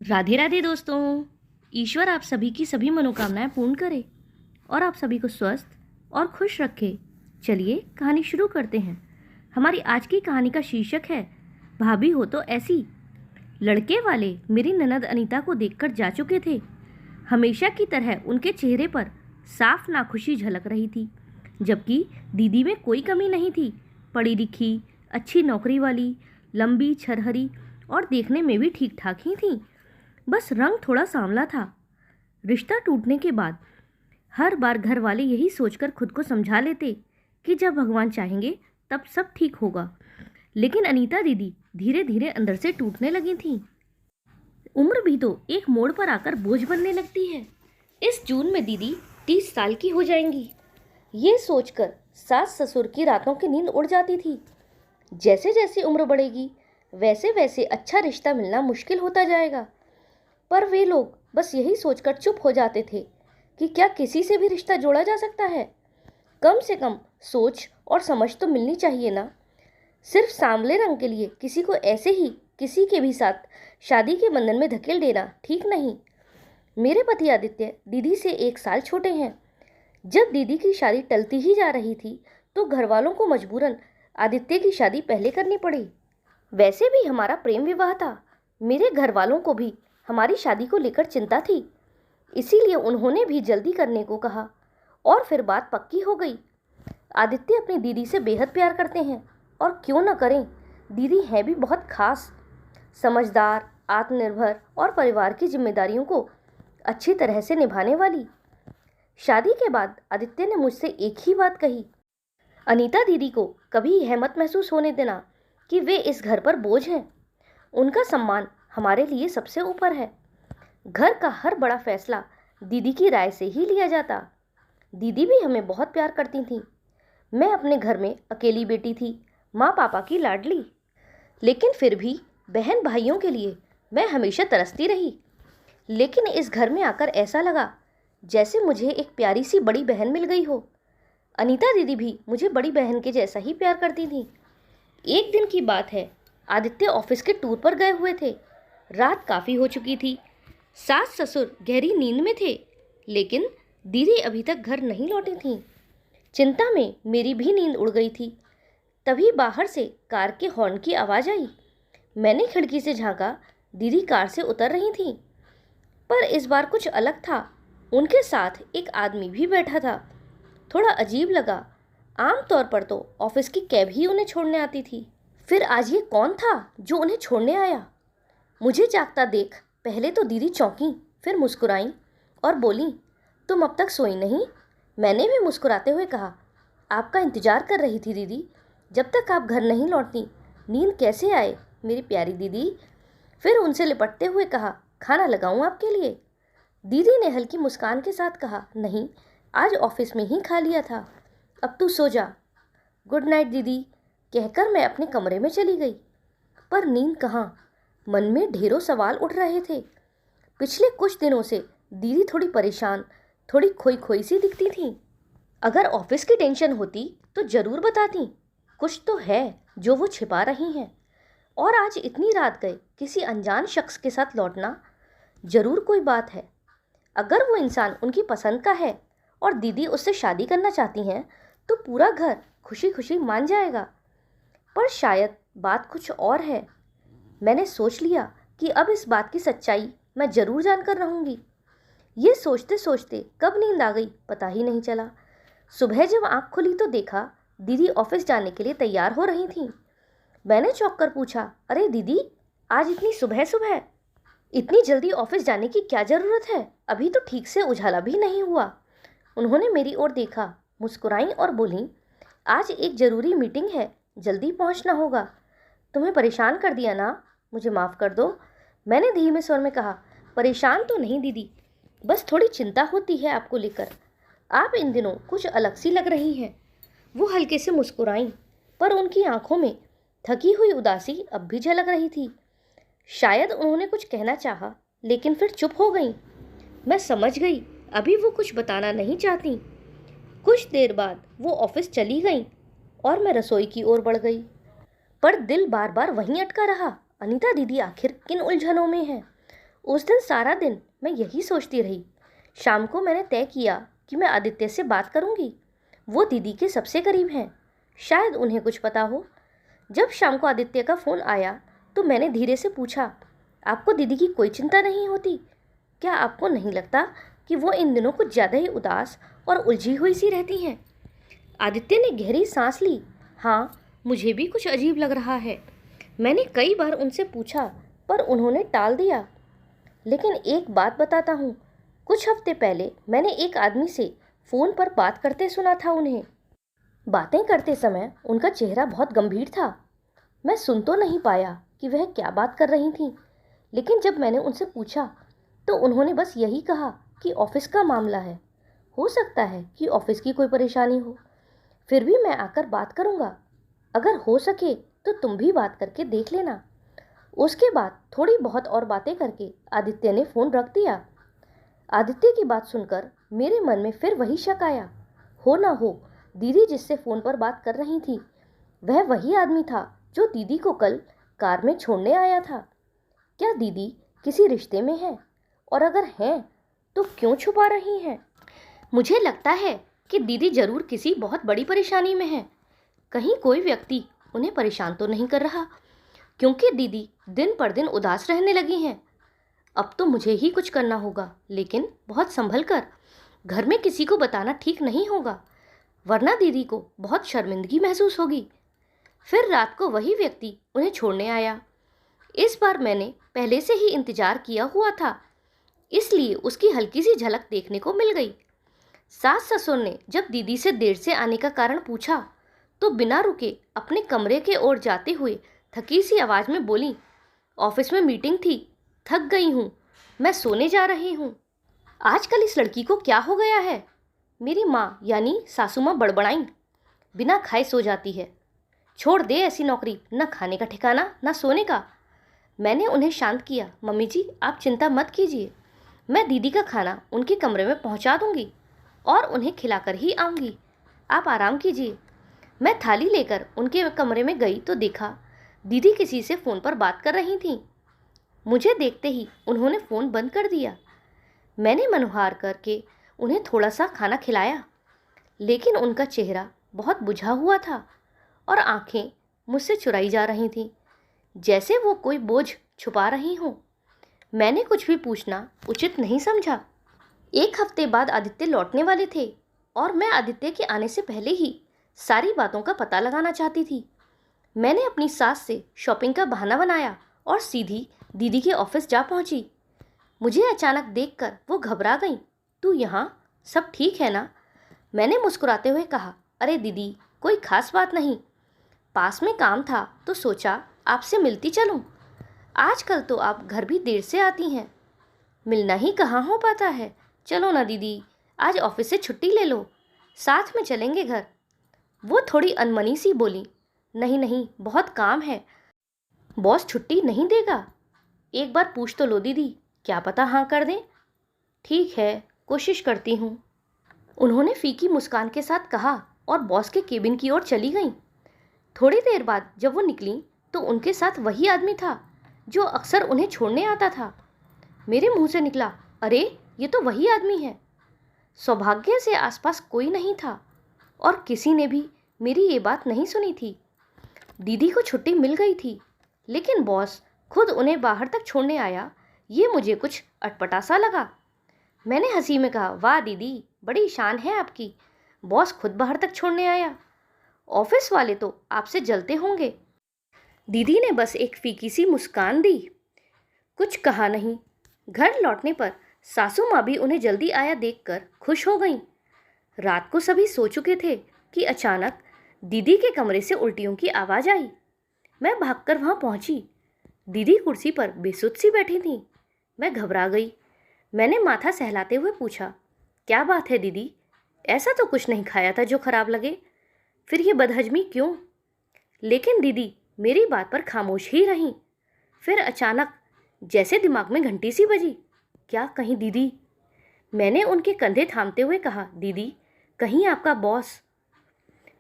राधे राधे दोस्तों। ईश्वर आप सभी की सभी मनोकामनाएं पूर्ण करे और आप सभी को स्वस्थ और खुश रखे। चलिए कहानी शुरू करते हैं। हमारी आज की कहानी का शीर्षक है भाभी हो तो ऐसी। लड़के वाले मेरी ननद अनीता को देखकर जा चुके थे। हमेशा की तरह उनके चेहरे पर साफ नाखुशी झलक रही थी, जबकि दीदी में कोई कमी नहीं थी। पढ़ी लिखी, अच्छी नौकरी वाली, लंबी छरहरी और देखने में भी ठीक ठाक ही थी। बस रंग थोड़ा सांवला था। रिश्ता टूटने के बाद हर बार घर वाले यही सोचकर खुद को समझा लेते कि जब भगवान चाहेंगे तब सब ठीक होगा, लेकिन अनीता दीदी धीरे धीरे अंदर से टूटने लगी थी। उम्र भी तो एक मोड़ पर आकर बोझ बनने लगती है। इस जून में दीदी 30 साल की हो जाएंगी। ये सोचकर सास ससुर की रातों की नींद उड़ जाती थी। जैसे जैसे उम्र बढ़ेगी वैसे वैसे अच्छा रिश्ता मिलना मुश्किल होता जाएगा, पर वे लोग बस यही सोचकर चुप हो जाते थे कि क्या किसी से भी रिश्ता जोड़ा जा सकता है। कम से कम सोच और समझ तो मिलनी चाहिए ना। सिर्फ सांवले रंग के लिए किसी को ऐसे ही किसी के भी साथ शादी के बंधन में धकेल देना ठीक नहीं। मेरे पति आदित्य दीदी से 1 साल छोटे हैं। जब दीदी की शादी टलती ही जा रही थी तो घर वालों को मजबूरन आदित्य की शादी पहले करनी पड़ी। वैसे भी हमारा प्रेम विवाह था। मेरे घर वालों को भी हमारी शादी को लेकर चिंता थी, इसीलिए उन्होंने भी जल्दी करने को कहा और फिर बात पक्की हो गई। आदित्य अपनी दीदी से बेहद प्यार करते हैं और क्यों न करें, दीदी है भी बहुत खास, समझदार, आत्मनिर्भर और परिवार की जिम्मेदारियों को अच्छी तरह से निभाने वाली। शादी के बाद आदित्य ने मुझसे एक ही बात कही, अनीता दीदी को कभी यह मत महसूस होने देना कि वे इस घर पर बोझ हैं। उनका सम्मान हमारे लिए सबसे ऊपर है। घर का हर बड़ा फैसला दीदी की राय से ही लिया जाता। दीदी भी हमें बहुत प्यार करती थी। मैं अपने घर में अकेली बेटी थी, माँ पापा की लाडली, लेकिन फिर भी बहन भाइयों के लिए मैं हमेशा तरसती रही। लेकिन इस घर में आकर ऐसा लगा जैसे मुझे एक प्यारी सी बड़ी बहन मिल गई हो। अनीता दीदी भी मुझे बड़ी बहन के जैसा ही प्यार करती थी। एक दिन की बात है, आदित्य ऑफिस के टूर पर गए हुए थे। रात काफ़ी हो चुकी थी। सास ससुर गहरी नींद में थे, लेकिन दीदी अभी तक घर नहीं लौटी थीं। चिंता में मेरी भी नींद उड़ गई थी। तभी बाहर से कार के हॉर्न की आवाज़ आई। मैंने खिड़की से झांका। दीदी कार से उतर रही थीं, पर इस बार कुछ अलग था। उनके साथ एक आदमी भी बैठा था। थोड़ा अजीब लगा। आमतौर पर तो ऑफिस की कैब ही उन्हें छोड़ने आती थी, फिर आज ये कौन था जो उन्हें छोड़ने आया। मुझे जागता देख पहले तो दीदी चौंकी, फिर मुस्कुराई और बोली, तुम अब तक सोई नहीं? मैंने भी मुस्कुराते हुए कहा, आपका इंतजार कर रही थी दीदी। जब तक आप घर नहीं लौटती नींद कैसे आए मेरी प्यारी दीदी। फिर उनसे लिपटते हुए कहा, खाना लगाऊं आपके लिए? दीदी ने हल्की मुस्कान के साथ कहा, नहीं, आज ऑफिस में ही खा लिया था, अब तू सो जा। गुड नाइट दीदी कहकर मैं अपने कमरे में चली गई। पर नींद कहाँ, मन में ढेरों सवाल उठ रहे थे। पिछले कुछ दिनों से दीदी थोड़ी परेशान, थोड़ी खोई खोई सी दिखती थी। अगर ऑफिस की टेंशन होती तो ज़रूर बताती। कुछ तो है जो वो छिपा रही हैं। और आज इतनी रात गए किसी अनजान शख्स के साथ लौटना, ज़रूर कोई बात है। अगर वो इंसान उनकी पसंद का है और दीदी उससे शादी करना चाहती हैं तो पूरा घर खुशी खुशी मान जाएगा। पर शायद बात कुछ और है। मैंने सोच लिया कि अब इस बात की सच्चाई मैं ज़रूर जानकर रहूँगी। ये सोचते सोचते कब नींद आ गई पता ही नहीं चला। सुबह जब आँख खुली तो देखा दीदी ऑफिस जाने के लिए तैयार हो रही थीं। मैंने चौंक कर पूछा, अरे दीदी, आज इतनी सुबह सुबह इतनी जल्दी ऑफिस जाने की क्या ज़रूरत है? अभी तो ठीक से उजाला भी नहीं हुआ। उन्होंने मेरी ओर देखा, मुस्कुराई और बोली, आज एक ज़रूरी मीटिंग है, जल्दी पहुंचना होगा। तुम्हें परेशान कर दिया ना, मुझे माफ़ कर दो। मैंने धीमे स्वर में कहा, परेशान तो नहीं दीदी, बस थोड़ी चिंता होती है आपको लेकर। आप इन दिनों कुछ अलग सी लग रही हैं। वो हल्के से मुस्कुराईं, पर उनकी आंखों में थकी हुई उदासी अब भी झलक रही थी। शायद उन्होंने कुछ कहना चाहा, लेकिन फिर चुप हो गईं। मैं समझ गई अभी वो कुछ बताना नहीं चाहती। कुछ देर बाद वो ऑफिस चली गईं और मैं रसोई की ओर बढ़ गई, पर दिल बार बार वहीं अटका रहा। अनीता दीदी आखिर किन उलझनों में है? उस दिन सारा दिन मैं यही सोचती रही। शाम को मैंने तय किया कि मैं आदित्य से बात करूंगी। वो दीदी के सबसे करीब हैं, शायद उन्हें कुछ पता हो। जब शाम को आदित्य का फ़ोन आया तो मैंने धीरे से पूछा, आपको दीदी की कोई चिंता नहीं होती? क्या आपको नहीं लगता कि वो इन दिनों कुछ ज़्यादा ही उदास और उलझी हुई सी रहती हैं? आदित्य ने गहरी सांस ली। हाँ, मुझे भी कुछ अजीब लग रहा है। मैंने कई बार उनसे पूछा पर उन्होंने टाल दिया। लेकिन एक बात बताता हूँ, कुछ हफ्ते पहले मैंने एक आदमी से फ़ोन पर बात करते सुना था उन्हें। बातें करते समय उनका चेहरा बहुत गंभीर था। मैं सुन तो नहीं पाया कि वह क्या बात कर रही थीं, लेकिन जब मैंने उनसे पूछा तो उन्होंने बस यही कहा कि ऑफिस का मामला है। हो सकता है कि ऑफिस की कोई परेशानी हो, फिर भी मैं आकर बात करूँगा। अगर हो सके तो तुम भी बात करके देख लेना। उसके बाद थोड़ी बहुत और बातें करके आदित्य ने फ़ोन रख दिया। आदित्य की बात सुनकर मेरे मन में फिर वही शक आया। हो ना हो दीदी जिससे फ़ोन पर बात कर रही थी वह वही आदमी था जो दीदी को कल कार में छोड़ने आया था। क्या दीदी किसी रिश्ते में है? और अगर हैं तो क्यों छुपा रही हैं? मुझे लगता है कि दीदी ज़रूर किसी बहुत बड़ी परेशानी में है। कहीं कोई व्यक्ति उन्हें परेशान तो नहीं कर रहा, क्योंकि दीदी दिन पर दिन उदास रहने लगी हैं। अब तो मुझे ही कुछ करना होगा, लेकिन बहुत संभल कर। घर में किसी को बताना ठीक नहीं होगा, वरना दीदी को बहुत शर्मिंदगी महसूस होगी। फिर रात को वही व्यक्ति उन्हें छोड़ने आया। इस बार मैंने पहले से ही इंतजार किया हुआ था, इसलिए उसकी हल्की सी झलक देखने को मिल गई। सास ससुर ने जब दीदी से देर से आने का कारण पूछा तो बिना रुके अपने कमरे के ओर जाते हुए थकी सी आवाज़ में बोली, ऑफिस में मीटिंग थी, थक गई हूँ, मैं सोने जा रही हूँ। आजकल इस लड़की को क्या हो गया है? मेरी माँ यानी सासू माँ बड़बड़ाई, बिना खाए सो जाती है। छोड़ दे ऐसी नौकरी, न खाने का ठिकाना न सोने का। मैंने उन्हें शांत किया। मम्मी जी, आप चिंता मत कीजिए, मैं दीदी का खाना उनके कमरे में पहुंचा दूंगी और उन्हें खिलाकर ही आऊंगी। आप आराम कीजिए। मैं थाली लेकर उनके कमरे में गई तो देखा दीदी किसी से फ़ोन पर बात कर रही थीं। मुझे देखते ही उन्होंने फ़ोन बंद कर दिया। मैंने मनुहार करके उन्हें थोड़ा सा खाना खिलाया, लेकिन उनका चेहरा बहुत बुझा हुआ था और आंखें मुझसे चुराई जा रही थीं, जैसे वो कोई बोझ छुपा रही हों। मैंने कुछ भी पूछना उचित नहीं समझा। एक हफ्ते बाद आदित्य लौटने वाले थे और मैं आदित्य के आने से पहले ही सारी बातों का पता लगाना चाहती थी। मैंने अपनी सास से शॉपिंग का बहाना बनाया और सीधी दीदी के ऑफिस जा पहुंची। मुझे अचानक देखकर वो घबरा गई। तू यहाँ, सब ठीक है ना? मैंने मुस्कुराते हुए कहा, अरे दीदी, कोई खास बात नहीं, पास में काम था तो सोचा आपसे मिलती चलूं। आजकल तो आप घर भी देर से आती हैं, मिलना ही कहाँ हो पाता है। चलो ना दीदी, आज ऑफिस से छुट्टी ले लो, साथ में चलेंगे घर। वो थोड़ी अनमनी सी बोली, नहीं नहीं, बहुत काम है, बॉस छुट्टी नहीं देगा। एक बार पूछ तो लो दीदी, क्या पता हाँ कर दें। ठीक है, कोशिश करती हूँ, उन्होंने फीकी मुस्कान के साथ कहा और बॉस के केबिन की ओर चली गईं। थोड़ी देर बाद जब वो निकली तो उनके साथ वही आदमी था जो अक्सर उन्हें छोड़ने आता था। मेरे मुंह से निकला, अरे ये तो वही आदमी है। सौभाग्य से आसपास कोई नहीं था और किसी ने भी मेरी ये बात नहीं सुनी थी। दीदी को छुट्टी मिल गई थी, लेकिन बॉस खुद उन्हें बाहर तक छोड़ने आया, ये मुझे कुछ अटपटा सा लगा। मैंने हंसी में कहा, वाह दीदी, बड़ी शान है आपकी, बॉस खुद बाहर तक छोड़ने आया। ऑफिस वाले तो आपसे जलते होंगे। दीदी ने बस एक फीकी सी मुस्कान दी, कुछ कहा नहीं। घर लौटने पर सासू माँ भी उन्हें जल्दी आया देखकर खुश हो गईं। रात को सभी सो चुके थे कि अचानक दीदी के कमरे से उल्टियों की आवाज़ आई। मैं भागकर वहाँ पहुँची। दीदी कुर्सी पर बेसुध सी बैठी थीं। मैं घबरा गई। मैंने माथा सहलाते हुए पूछा, क्या बात है दीदी? ऐसा तो कुछ नहीं खाया था जो खराब लगे, फिर ये बदहजमी क्यों? लेकिन दीदी मेरी बात पर खामोश ही रहीं। फिर अचानक जैसे दिमाग में घंटी सी बजी। क्या कहीं दीदी? मैंने उनके कंधे थामते हुए कहा, दीदी कहीं आपका बॉस?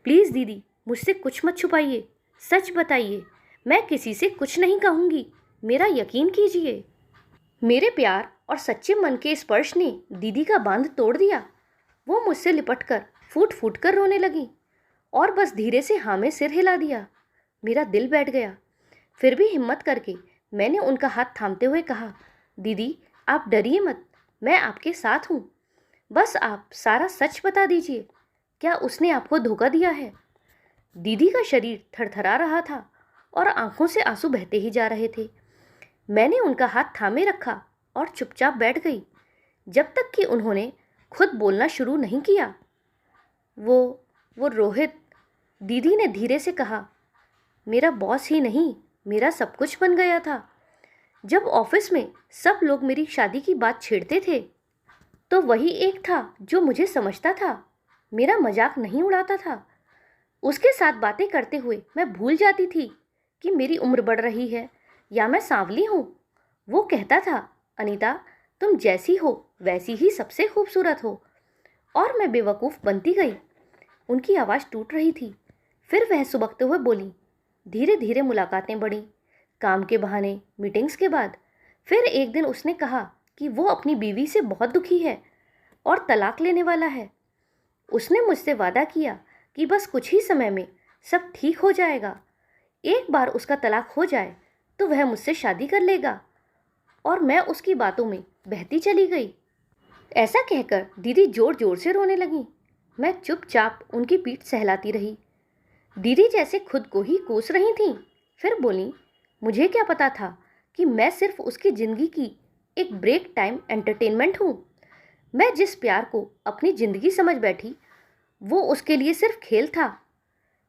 प्लीज़ दीदी, मुझसे कुछ मत छुपाइए, सच बताइए, मैं किसी से कुछ नहीं कहूँगी, मेरा यकीन कीजिए। मेरे प्यार और सच्चे मन के स्पर्श ने दीदी का बांध तोड़ दिया। वो मुझसे लिपटकर फूट फूट कर रोने लगी और बस धीरे से हाँ में सिर हिला दिया। मेरा दिल बैठ गया। फिर भी हिम्मत करके मैंने उनका हाथ थामते हुए कहा, दीदी आप डरिए मत, मैं आपके साथ हूँ। बस आप सारा सच बता दीजिए, क्या उसने आपको धोखा दिया है? दीदी का शरीर थरथरा रहा था और आंखों से आंसू बहते ही जा रहे थे। मैंने उनका हाथ थामे रखा और चुपचाप बैठ गई जब तक कि उन्होंने खुद बोलना शुरू नहीं किया। वो रोहित, दीदी ने धीरे से कहा, मेरा बॉस ही नहीं, मेरा सब कुछ बन गया था। जब ऑफिस में सब लोग मेरी शादी की बात छेड़ते थे तो वही एक था जो मुझे समझता था, मेरा मजाक नहीं उड़ाता था। उसके साथ बातें करते हुए मैं भूल जाती थी कि मेरी उम्र बढ़ रही है या मैं सांवली हूँ। वो कहता था, अनीता तुम जैसी हो वैसी ही सबसे खूबसूरत हो, और मैं बेवकूफ़ बनती गई। उनकी आवाज़ टूट रही थी। फिर वह सुबकते हुए बोली, धीरे धीरे मुलाकातें बढ़ीं, काम के बहाने, मीटिंग्स के बाद। फिर एक दिन उसने कहा कि वो अपनी बीवी से बहुत दुखी है और तलाक लेने वाला है। उसने मुझसे वादा किया कि बस कुछ ही समय में सब ठीक हो जाएगा। एक बार उसका तलाक हो जाए तो वह मुझसे शादी कर लेगा। और मैं उसकी बातों में बहती चली गई। ऐसा कहकर दीदी जोर जोर से रोने लगी। मैं चुपचाप उनकी पीठ सहलाती रही। दीदी जैसे खुद को ही कोस रही थीं। फिर बोली, मुझे क्या पता था कि मैं सिर्फ उसकी ज़िंदगी की एक ब्रेक टाइम एंटरटेनमेंट हूँ। मैं जिस प्यार को अपनी ज़िंदगी समझ बैठी वो उसके लिए सिर्फ खेल था।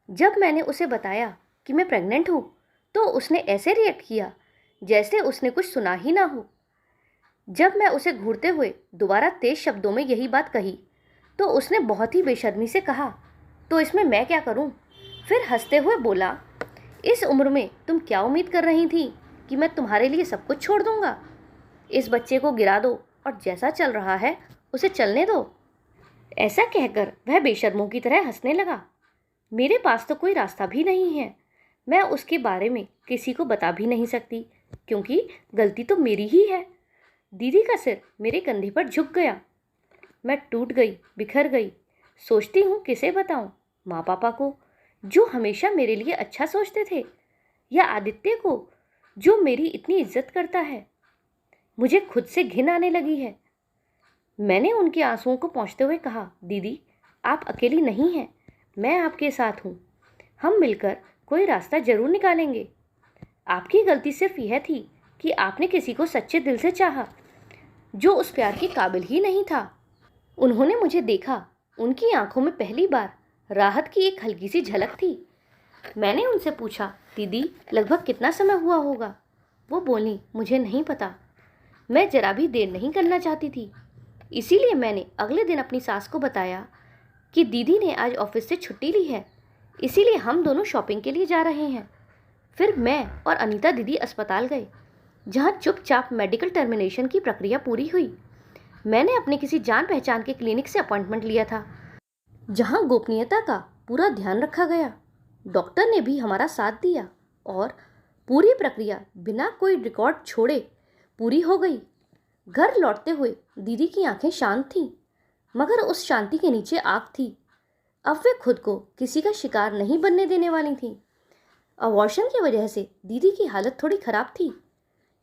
जब मैंने उसे बताया कि मैं प्रेग्नेंट हूँ तो उसने ऐसे रिएक्ट किया जैसे उसने कुछ सुना ही ना हो। जब मैं उसे घूरते हुए दोबारा तेज शब्दों में यही बात कही तो उसने बहुत ही बेशर्मी से कहा, तो इसमें मैं क्या करूं? फिर हंसते हुए बोला, इस उम्र में तुम क्या उम्मीद कर रही थी कि मैं तुम्हारे लिए सब कुछ छोड़ दूंगा? इस बच्चे को गिरा दो और जैसा चल रहा है उसे चलने दो। ऐसा कहकर वह बेशर्मों की तरह हंसने लगा। मेरे पास तो कोई रास्ता भी नहीं है। मैं उसके बारे में किसी को बता भी नहीं सकती क्योंकि गलती तो मेरी ही है। दीदी का सिर मेरे कंधे पर झुक गया। मैं टूट गई, बिखर गई। सोचती हूँ किसे बताऊँ, माँ पापा को जो हमेशा मेरे लिए अच्छा सोचते थे, या आदित्य को जो मेरी इतनी इज्जत करता है। मुझे खुद से घिन आने लगी है। मैंने उनके आंसुओं को पोंछते हुए कहा, दीदी आप अकेली नहीं हैं, मैं आपके साथ हूँ। हम मिलकर कोई रास्ता जरूर निकालेंगे। आपकी गलती सिर्फ यह थी कि आपने किसी को सच्चे दिल से चाहा जो उस प्यार के काबिल ही नहीं था। उन्होंने मुझे देखा। उनकी आंखों में पहली बार राहत की एक हल्की सी झलक थी। मैंने उनसे पूछा, दीदी लगभग कितना समय हुआ होगा? वो बोली, मुझे नहीं पता। मैं जरा भी देर नहीं करना चाहती थी, इसीलिए मैंने अगले दिन अपनी सास को बताया कि दीदी ने आज ऑफिस से छुट्टी ली है, इसीलिए हम दोनों शॉपिंग के लिए जा रहे हैं। फिर मैं और अनीता दीदी अस्पताल गए, जहां चुपचाप मेडिकल टर्मिनेशन की प्रक्रिया पूरी हुई। मैंने अपने किसी जान पहचान के क्लिनिक से अपॉइंटमेंट लिया था, जहां गोपनीयता का पूरा ध्यान रखा गया। डॉक्टर ने भी हमारा साथ दिया और पूरी प्रक्रिया बिना कोई रिकॉर्ड छोड़े पूरी हो गई। घर लौटते हुए दीदी की आंखें शांत थीं, मगर उस शांति के नीचे आग थी। अब वे खुद को किसी का शिकार नहीं बनने देने वाली थीं। अबॉर्शन की वजह से दीदी की हालत थोड़ी खराब थी।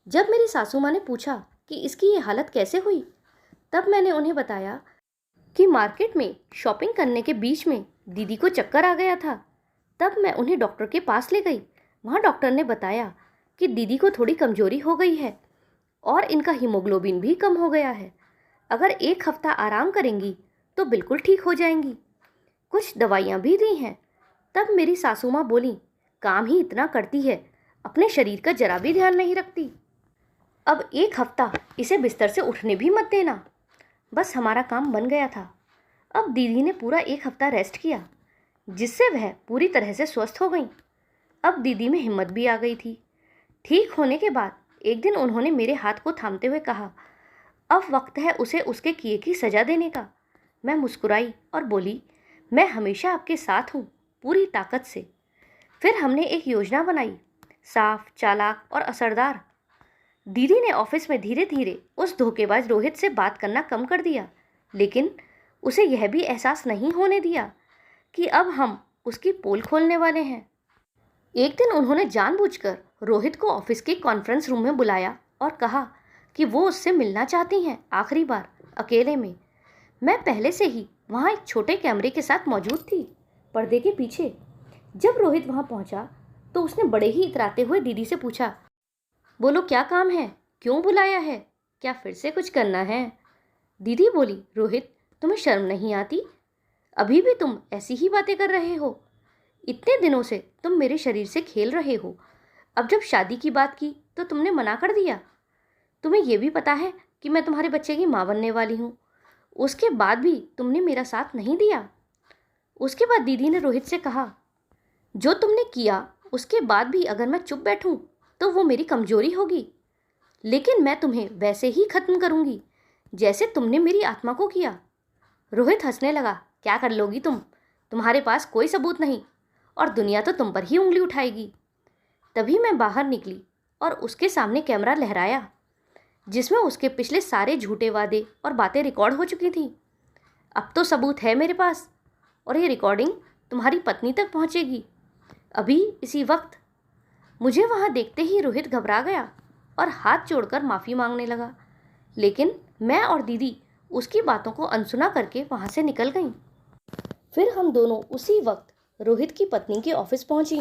जब मेरी सासू माँ ने पूछा कि इसकी ये हालत कैसे हुई, तब मैंने उन्हें बताया कि मार्केट में शॉपिंग करने के बीच में दीदी को चक्कर आ गया था। तब मैं उन्हें डॉक्टर के पास ले गई। वहाँ डॉक्टर ने बताया कि दीदी को थोड़ी कमजोरी हो गई है और इनका हीमोग्लोबिन भी कम हो गया है। अगर 1 हफ्ता आराम करेंगी तो बिल्कुल ठीक हो जाएंगी। कुछ दवाइयाँ भी दी हैं। तब मेरी सासू माँ बोली, काम ही इतना करती है, अपने शरीर का जरा भी ध्यान नहीं रखती। अब 1 हफ्ता इसे बिस्तर से उठने भी मत देना। बस हमारा काम बन गया था। अब दीदी ने पूरा 1 हफ्ता रेस्ट किया, जिससे वह पूरी तरह से स्वस्थ हो गई। अब दीदी में हिम्मत भी आ गई थी। ठीक होने के बाद एक दिन उन्होंने मेरे हाथ को थामते हुए कहा, अब वक्त है उसे उसके किए की सज़ा देने का। मैं मुस्कुराई और बोली, मैं हमेशा आपके साथ हूँ, पूरी ताकत से। फिर हमने एक योजना बनाई, साफ, चालाक और असरदार। दीदी ने ऑफिस में धीरे धीरे उस धोखेबाज रोहित से बात करना कम कर दिया, लेकिन उसे यह भी एहसास नहीं होने दिया कि अब हम उसकी पोल खोलने वाले हैं। एक दिन उन्होंने जानबूझकर रोहित को ऑफिस के कॉन्फ्रेंस रूम में बुलाया और कहा कि वो उससे मिलना चाहती हैं, आखिरी बार अकेले में। मैं पहले से ही वहाँ एक छोटे कैमरे के साथ मौजूद थी, पर्दे के पीछे। जब रोहित वहाँ पहुँचा तो उसने बड़े ही इतराते हुए दीदी से पूछा, बोलो क्या काम है, क्यों बुलाया है, क्या फिर से कुछ करना है? दीदी बोली, रोहित तुम्हें शर्म नहीं आती? अभी भी तुम ऐसी ही बातें कर रहे हो। इतने दिनों से तुम मेरे शरीर से खेल रहे हो, अब जब शादी की बात की तो तुमने मना कर दिया। तुम्हें यह भी पता है कि मैं तुम्हारे बच्चे की माँ बनने वाली हूँ, उसके बाद भी तुमने मेरा साथ नहीं दिया। उसके बाद दीदी ने रोहित से कहा, जो तुमने किया उसके बाद भी अगर मैं चुप बैठूं तो वो मेरी कमजोरी होगी, लेकिन मैं तुम्हें वैसे ही खत्म करूंगी जैसे तुमने मेरी आत्मा को किया। रोहित हंसने लगा, क्या कर लोगी तुम? तुम्हारे पास कोई सबूत नहीं और दुनिया तो तुम पर ही उंगली उठाएगी। तभी मैं बाहर निकली और उसके सामने कैमरा लहराया जिसमें उसके पिछले सारे झूठे वादे और बातें रिकॉर्ड हो चुकी थी। अब तो सबूत है मेरे पास और ये रिकॉर्डिंग तुम्हारी पत्नी तक पहुंचेगी, अभी इसी वक्त। मुझे वहां देखते ही रोहित घबरा गया और हाथ जोड़कर माफ़ी मांगने लगा, लेकिन मैं और दीदी उसकी बातों को अनसुना करके वहां से निकल गईं। फिर हम दोनों उसी वक्त रोहित की पत्नी के ऑफिस पहुंची।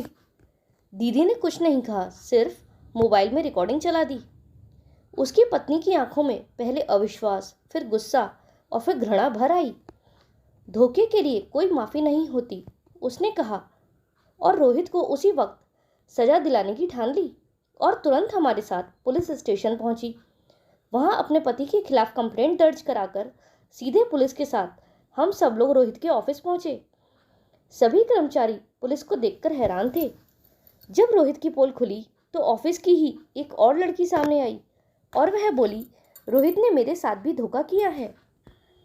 दीदी ने कुछ नहीं कहा, सिर्फ मोबाइल में रिकॉर्डिंग चला दी। उसकी पत्नी की आंखों में पहले अविश्वास, फिर गुस्सा और फिर घृणा भर आई। धोखे के लिए कोई माफ़ी नहीं होती, उसने कहा, और रोहित को उसी वक्त सजा दिलाने की ठान ली और तुरंत हमारे साथ पुलिस स्टेशन पहुंची। वहां अपने पति के खिलाफ कंप्लेंट दर्ज कराकर सीधे पुलिस के साथ हम सब लोग रोहित के ऑफिस पहुंचे। सभी कर्मचारी पुलिस को देखकर हैरान थे। जब रोहित की पोल खुली तो ऑफिस की ही एक और लड़की सामने आई और वह बोली, रोहित ने मेरे साथ भी धोखा किया है।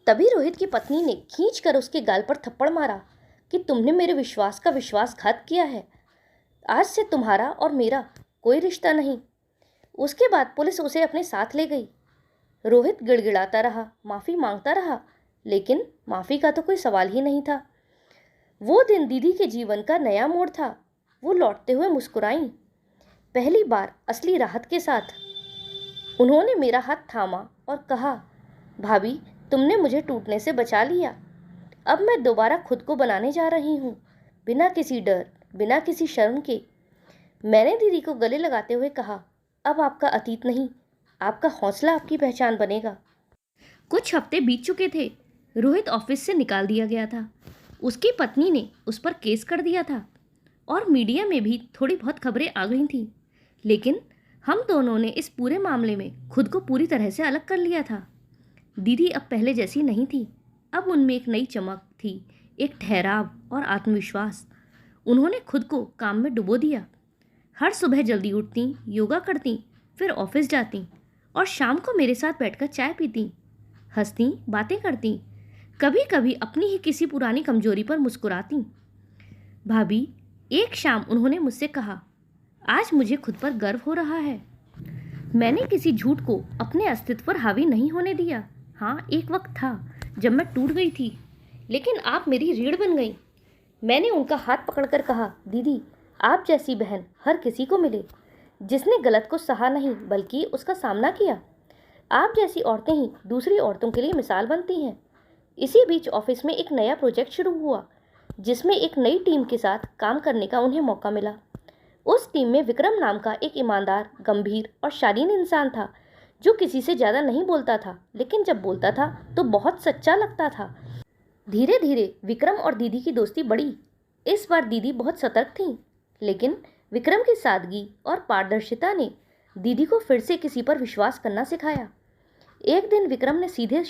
तभी रोहित की पत्नी ने खींचकर उसके गाल पर थप्पड़ मारा कि तुमने मेरे विश्वास का विश्वासघात किया है, आज से तुम्हारा और मेरा कोई रिश्ता नहीं। उसके बाद पुलिस उसे अपने साथ ले गई। रोहित गिड़गिड़ाता रहा, माफ़ी मांगता रहा, लेकिन माफ़ी का तो कोई सवाल ही नहीं था। वो दिन दीदी के जीवन का नया मोड़ था। वो लौटते हुए मुस्कुराईं, पहली बार असली राहत के साथ। उन्होंने मेरा हाथ थामा और कहा, भाभी तुमने मुझे टूटने से बचा लिया। अब मैं दोबारा खुद को बनाने जा रही हूँ, बिना किसी डर, बिना किसी शर्म के। मैंने दीदी को गले लगाते हुए कहा, अब आपका अतीत नहीं, आपका हौसला आपकी पहचान बनेगा। कुछ हफ्ते बीत चुके थे। रोहित ऑफिस से निकाल दिया गया था। उसकी पत्नी ने उस पर केस कर दिया था और मीडिया में भी थोड़ी बहुत खबरें आ गई थीं, लेकिन हम दोनों ने इस पूरे मामले में खुद को पूरी तरह से अलग कर लिया था। दीदी अब पहले जैसी नहीं थी, अब उनमें एक नई चमक थी, एक ठहराव और आत्मविश्वास। उन्होंने खुद को काम में डुबो दिया। हर सुबह जल्दी उठती, योगा करती, फिर ऑफिस जाती और शाम को मेरे साथ बैठकर चाय पीती, हंसती, बातें करती, कभी कभी अपनी ही किसी पुरानी कमजोरी पर मुस्कुराती। भाभी, एक शाम उन्होंने मुझसे कहा, आज मुझे खुद पर गर्व हो रहा है। मैंने किसी झूठ को अपने अस्तित्व पर हावी नहीं होने दिया। हाँ, एक वक्त था जब मैं टूट गई थी, लेकिन आप मेरी रीढ़ बन गई। मैंने उनका हाथ पकड़कर कहा, दीदी आप जैसी बहन हर किसी को मिले, जिसने गलत को सहा नहीं बल्कि उसका सामना किया। आप जैसी औरतें ही दूसरी औरतों के लिए मिसाल बनती हैं। इसी बीच ऑफिस में एक नया प्रोजेक्ट शुरू हुआ जिसमें एक नई टीम के साथ काम करने का उन्हें मौका मिला। उस टीम में विक्रम नाम का एक ईमानदार, गंभीर और शालीन इंसान था जो किसी से ज़्यादा नहीं बोलता था, लेकिन जब बोलता था तो बहुत सच्चा लगता था। धीरे धीरे विक्रम और दीदी की दोस्ती बढ़ी। इस बार दीदी बहुत सतर्क थी, लेकिन विक्रम की सादगी और पारदर्शिता ने दीदी को फिर से किसी पर विश्वास करना सिखाया। एक दिन विक्रम ने सीधे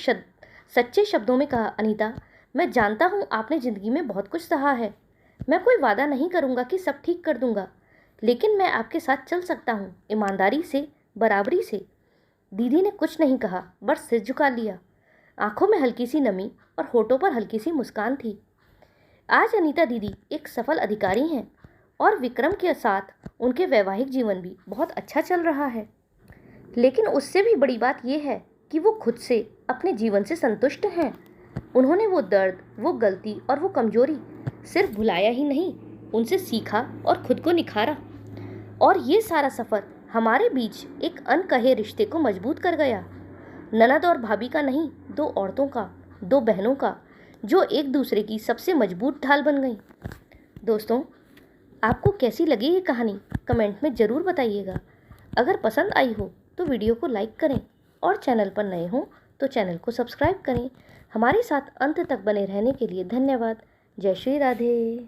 सच्चे शब्दों में कहा, अनीता, मैं जानता हूँ आपने ज़िंदगी में बहुत कुछ सहा है। मैं कोई वादा नहीं करूँगा कि सब ठीक कर दूँगा, लेकिन मैं आपके साथ चल सकता हूँ, ईमानदारी से, बराबरी से। दीदी ने कुछ नहीं कहा, बस सिर झुका लिया। आंखों में हल्की सी नमी और होठों पर हल्की सी मुस्कान थी। आज अनीता दीदी एक सफल अधिकारी हैं और विक्रम के साथ उनके वैवाहिक जीवन भी बहुत अच्छा चल रहा है। लेकिन उससे भी बड़ी बात यह है कि वो खुद से, अपने जीवन से संतुष्ट हैं। उन्होंने वो दर्द, वो गलती और वो कमजोरी सिर्फ भुलाया ही नहीं, उनसे सीखा और खुद को निखारा। और ये सारा सफ़र हमारे बीच एक अनकहे रिश्ते को मजबूत कर गया। ननद और भाभी का नहीं, दो औरतों का, दो बहनों का, जो एक दूसरे की सबसे मजबूत ढाल बन गई। दोस्तों, आपको कैसी लगी ये कहानी कमेंट में ज़रूर बताइएगा। अगर पसंद आई हो तो वीडियो को लाइक करें और चैनल पर नए हों तो चैनल को सब्सक्राइब करें। हमारे साथ अंत तक बने रहने के लिए धन्यवाद। जय श्री राधे।